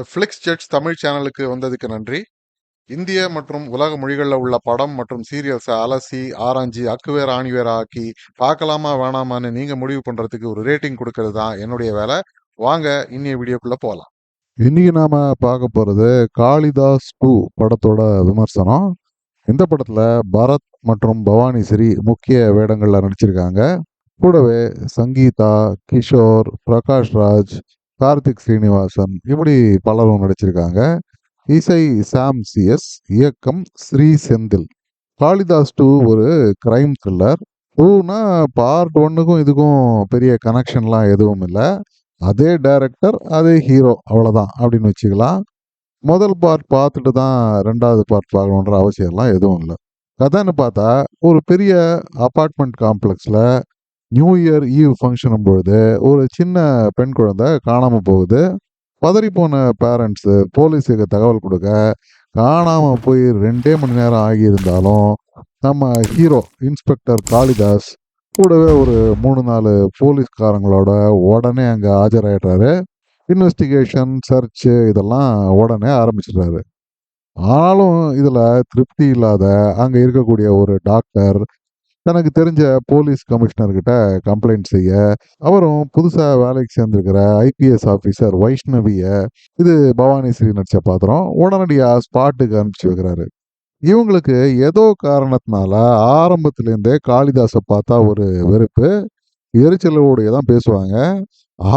இந்த ஃப்ளிக்ஸ் ஜெட்ஸ் தமிழ் சேனலுக்கு வந்ததுக்கு நன்றி. இந்திய மற்றும் உலக மொழிகளில் உள்ள படம் மற்றும் சீரியல்ஸை அலசி ஆராய்ஞ்சி அக்குவேர் ஆணிவேர் ஆக்கி பார்க்கலாமா வேணாமான்னு நீங்க முடிவு பண்றதுக்கு ஒரு ரேட்டிங் கொடுக்கறது தான் என்னுடைய வேலை. வாங்க இன்னைய வீடியோக்குள்ள போகலாம். இன்னைக்கு நாம பார்க்க போறது காளிதாஸ் 2 படத்தோட விமர்சனம். இந்த படத்துல பரத் மற்றும் பவானி ஸ்ரீ முக்கிய வேடங்கள்ல நடிச்சிருக்காங்க. கூடவே சங்கீதா, கிஷோர், பிரகாஷ் ராஜ், கார்த்திக் ஸ்ரீனிவாசன் இப்படி பலரும் நடிச்சிருக்காங்க. இசை சாம் சிஎஸ், இயக்கம் ஸ்ரீ செந்தில். காளிதாஸ் 2 ஒரு கிரைம் த்ரில்லர். 2னா பார்ட் 1க்கும் இதுக்கும் பெரிய கனெக்ஷன்லாம் எதுவும் இல்லை. அதே டைரக்டர், அதே ஹீரோ, அவ்வளோதான் அப்படின்னு வச்சுக்கலாம். முதல் பார்ட் பார்த்துட்டு தான் ரெண்டாவது பார்ட் பார்க்கணுன்ற அவசியம்லாம் எதுவும் இல்லை. கதைன்னு பார்த்தா ஒரு பெரிய அப்பார்ட்மெண்ட் காம்ப்ளெக்ஸில் நியூ இயர் ஈவ் ஃபங்க்ஷனும் பொழுது ஒரு சின்ன பெண் குழந்தை காணாமல் போகுது. பதறி போன பேரண்ட்ஸு போலீஸுக்கு தகவல் கொடுக்க காணாமல் போய் 2 மணி நேரம் ஆகியிருந்தாலும் நம்ம ஹீரோ இன்ஸ்பெக்டர் காளிதாஸ் கூடவே ஒரு 3-4 போலீஸ்காரங்களோட உடனே அங்கே ஆஜராயிடுறாரு. இன்வெஸ்டிகேஷன், சர்ச்சு இதெல்லாம் உடனே ஆரம்பிச்சிடுறாரு. ஆனாலும் இதில் திருப்தி இல்லாத அங்கே இருக்கக்கூடிய ஒரு டாக்டர் தனக்கு தெரிஞ்ச போலீஸ் கமிஷனர்கிட்ட கம்ப்ளைண்ட் செய்ய, அவரும் புதுசாக வேலைக்கு சேர்ந்திருக்கிற ஐபிஎஸ் ஆஃபீஸர் வைஷ்ணவியை, இது பவானி ஸ்ரீ நடிச்ச பாத்திரம், உடனடியாக ஸ்பாட்டுக்கு அனுப்பிச்சு வைக்கிறாரு. இவங்களுக்கு ஏதோ காரணத்தினால ஆரம்பத்திலேருந்தே காளிதாஸை பார்த்தா ஒரு வெறுப்பு, எரிச்சலோடைய தான் பேசுவாங்க.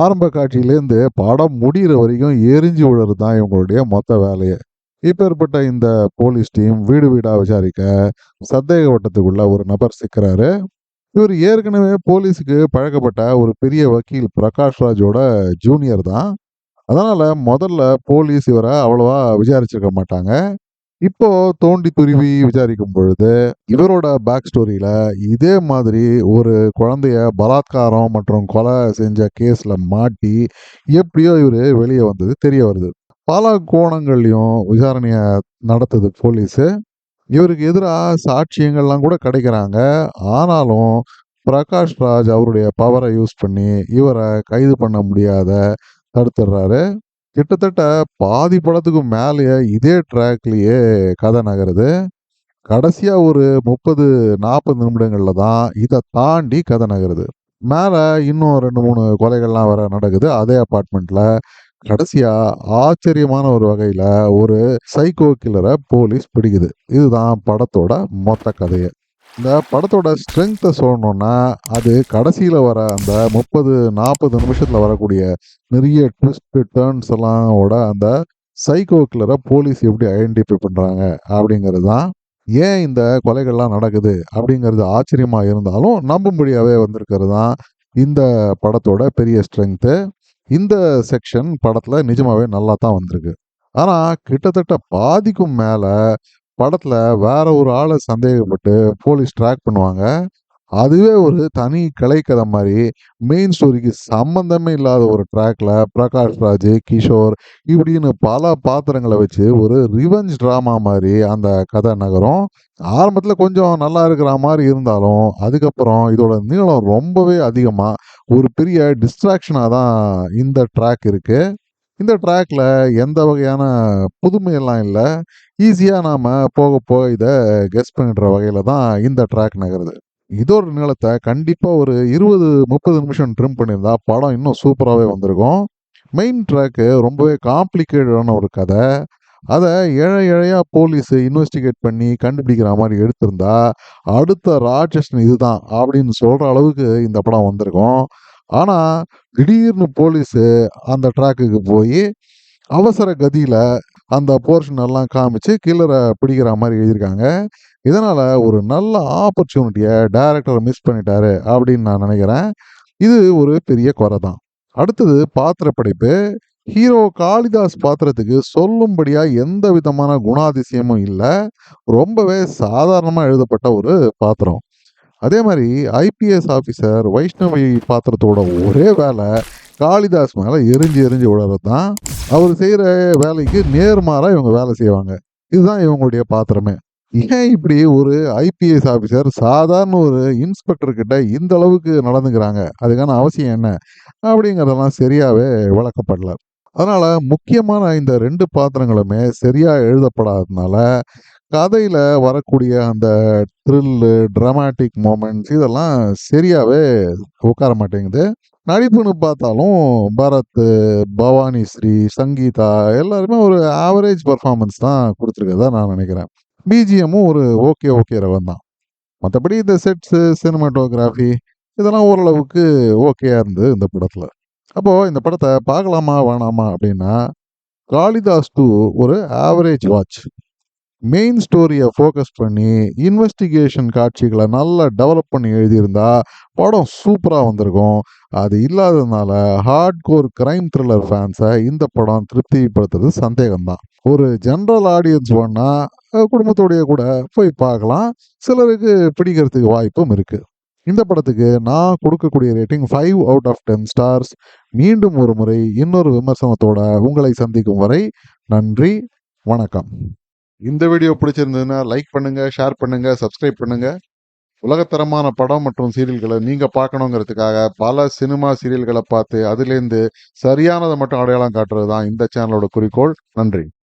ஆரம்ப காட்சியிலேருந்து படம் முடிகிற வரைக்கும் எரிஞ்சு விழுறது தான் இவங்களுடைய மொத்த வேலையை. இப்பேற்பட்ட இந்த போலீஸ் டீம் வீடு வீடா விசாரிக்க சந்தேக வட்டத்துக்குள்ள ஒரு நபர் சிக்கிறாரு. இவர் ஏற்கனவே போலீஸுக்கு பழக்கப்பட்ட ஒரு பெரிய வக்கீல் பிரகாஷ் ராஜோட ஜூனியர் தான். அதனால முதல்ல போலீஸ் இவரை அவ்வளவா விசாரிச்சிருக்க மாட்டாங்க. இப்போ தோண்டி துருவி விசாரிக்கும் பொழுது இவரோட பேக் ஸ்டோரியில இதே மாதிரி ஒரு குழந்தைய பலாத்காரம் மற்றும் கொலை செஞ்ச கேஸ்ல மாட்டி எப்படியோ இவரு வெளியே வந்தது தெரிய வருது. பல கோணங்கள்லையும் விசாரணையை நடத்துது போலீஸு. இவருக்கு எதிராக சாட்சியங்கள்லாம் கூட கிடைக்கிறாங்க. ஆனாலும் பிரகாஷ் ராஜ் அவருடைய பவரை யூஸ் பண்ணி இவரை கைது பண்ண முடியாத தடுத்துடுறாரு. கிட்டத்தட்ட பாதி படத்துக்கும் மேலேயே இதே ட்ராக்லேயே கதை நகருது. கடைசியாக ஒரு 30-40 நிமிடங்கள்ல தான் இதை தாண்டி கதை நகருது. மேலே இன்னும் 2-3 கொலைகள்லாம் வேற நடக்குது அதே அப்பார்ட்மெண்ட்ல. கடைசியா ஆச்சரியமான ஒரு வகையில ஒரு சைக்கோ கில்லரை போலீஸ் பிடிக்குது. இதுதான் படத்தோட மொத்த கதையை. இந்த படத்தோட ஸ்ட்ரென்த்தை சொல்லணும்னா அது கடைசியில வர அந்த 30-40 நிமிஷத்துல வரக்கூடிய நிறைய ட்விஸ்ட் டர்ன்ஸ் எல்லாம் அந்த சைக்கோ கில்லரை போலீஸ் எப்படி ஐடென்டிஃபை பண்றாங்க அப்படிங்கிறது தான். ஏன் இந்த கொலைகள்லாம் நடக்குது அப்படிங்கிறது ஆச்சரியமா இருந்தாலும் நம்பும்படியாவே வந்திருக்கிறது தான் இந்த படத்தோட பெரிய ஸ்ட்ரென்த்து. இந்த செக்ஷன் படத்துல நிஜமாவே நல்லா தான் வந்திருக்கு. ஆனா கிட்டத்தட்ட பாதிக்கும் மேல படத்துல வேற ஒரு ஆளை சந்தேகப்பட்டு போலீஸ் ட்ராக் பண்ணுவாங்க. அதுவே ஒரு தனி கலைக்கதை மாதிரி மெயின் ஸ்டோரிக்கு சம்பந்தமே இல்லாத ஒரு ட்ராக்ல பிரகாஷ் ராஜ், கிஷோர் இப்படின்னு பல பாத்திரங்களை வச்சு ஒரு ரிவெஞ்ச் டிராமா மாதிரி அந்த கதை நகரும். ஆரம்பத்துல கொஞ்சம் நல்லா இருக்கிற மாதிரி இருந்தாலும் அதுக்கப்புறம் இதோட நீளம் ரொம்பவே அதிகமா ஒரு பெரிய டிஸ்ட்ராக்ஷனாக தான் இந்த ட்ராக் இருக்கு. இந்த ட்ராக்ல எந்த வகையான புதுமையெல்லாம் இல்லை. ஈஸியாக நாம் போக போக இதை கெஸ் பண்ணிடுற வகையில தான் இந்த ட்ராக் நகருது. இதோட நீளத்தை கண்டிப்பாக ஒரு 20-30 நிமிஷம் ட்ரிம் பண்ணியிருந்தா படம் இன்னும் சூப்பராகவே வந்திருக்கும். மெயின் ட்ராக்கு ரொம்பவே காம்ப்ளிகேட்டடான ஒரு கதை. அதை இழையா போலீஸ் இன்வெஸ்டிகேட் பண்ணி கண்டுபிடிக்கிற மாதிரி எடுத்திருந்தா அடுத்த ராட்சசன் இதுதான் அப்படின்னு சொல்ற அளவுக்கு இந்த படம் வந்திருக்கும். ஆனா திடீர்னு போலீஸ் அந்த ட்ராக்குக்கு போய் அவசர கதியில அந்த போர்ஷன் எல்லாம் காமிச்சு கில்லரை பிடிக்கிற மாதிரி எழுதியிருக்காங்க. இதனால ஒரு நல்ல ஆப்பர்ச்சுனிட்டியை டைரக்டர் மிஸ் பண்ணிட்டாரு அப்படின்னு நான் நினைக்கிறேன். இது ஒரு பெரிய குறை தான். அடுத்தது பாத்திர படைப்பு. ஹீரோ காளிதாஸ் பாத்திரத்துக்கு சொல்லும்படியா எந்த விதமான குணாதிசயமும் இல்லை. ரொம்பவே சாதாரணமாக எழுதப்பட்ட ஒரு பாத்திரம். அதே மாதிரி ஐபிஎஸ் ஆஃபீஸர் வைஷ்ணவி பாத்திரத்தோட ஒரே வேலை காளிதாஸ் மேலே எரிஞ்சு எரிஞ்சு விழுறது தான். அவர் செய்கிற வேலைக்கு நேர்மாறாக இவங்க வேலை செய்வாங்க. இதுதான் இவங்களுடைய பாத்திரமே. ஏன் இப்படி ஒரு ஐபிஎஸ் ஆஃபீஸர் சாதாரண ஒரு இன்ஸ்பெக்டர் கிட்ட இந்த அளவுக்கு நடந்துக்கிறாங்க, அதுக்கான அவசியம் என்ன அப்படிங்கிறதெல்லாம் சரியாவே விளக்கப்படல. அதனால முக்கியமான இந்த 2 பாத்திரங்களுமே சரியா எழுதப்படாததுனால, கதையில வரக்கூடிய அந்த த்ரில்லு, டிராமாட்டிக் மொமெண்ட்ஸ் இதெல்லாம் சரியாவே உட்கார மாட்டேங்குது. நடிப்புன்னு பார்த்தாலும் பரத், பவானி ஸ்ரீ, சங்கீதா எல்லாருமே ஒரு ஆவரேஜ் பெர்ஃபார்மன்ஸ் தான் குடுத்துருக்கறதா நான் நினைக்கிறேன். பிஜிஎம்மும் ஒரு ஓகே ரகம் தான். மத்தபடி இந்த செட்ஸு, சினிமாட்டோகிராஃபி இதெல்லாம் ஓரளவுக்கு ஓகேயா இருந்தது இந்த படத்துல. அப்போ இந்த படத்த பார்க்கலாமா? வேணாமா? அப்படின்னா, காளிதாஸ் 2 ஒரு ஆவரேஜ் வாட்ச். மெயின் ஸ்டோரிய ஃபோக்கஸ் பண்ணி, இன்வெஸ்டிகேஷன் காட்சிகள நல்லா டெவலப் பண்ணி எழுதியிருந்தா, படம் சூப்பரா வந்திருக்கும். அது இல்லாததுனால, ஹார்ட்கோர் கிரைம் த்ரில்லர் ஃபேன்ஸ இந்த படம் திருப்திப்படுத்துறது சந்தேகம் தான். ஒரு ஜெனரல் ஆடியன்ஸ் வேணா, குடும்பத்தோடயே கூட போய் பார்க்கலாம். சிலருக்கு பிடிக்கிறதுக்கு வாய்ப்பும் இருக்கு. இந்த படத்துக்கு நான் கொடுக்கக்கூடிய ரேட்டிங் 5 அவுட் ஆஃப் 10 ஸ்டார்ஸ். மீண்டும் ஒரு முறை இன்னொரு விமர்சனத்தோட உங்களை சந்திக்கும் வரை நன்றி, வணக்கம். இந்த வீடியோ பிடிச்சிருந்ததுன்னா லைக் பண்ணுங்க, ஷேர் பண்ணுங்க, சப்ஸ்கிரைப் பண்ணுங்க. உலகத்தரமான படம் மற்றும் சீரியல்களை நீங்க பார்க்கணுங்கிறதுக்காக பல சினிமா சீரியல்களை பார்த்து அதுலேருந்து சரியானதை மட்டும் அடையாளம் காட்டுறது தான் இந்த சேனலோட குறிக்கோள். நன்றி.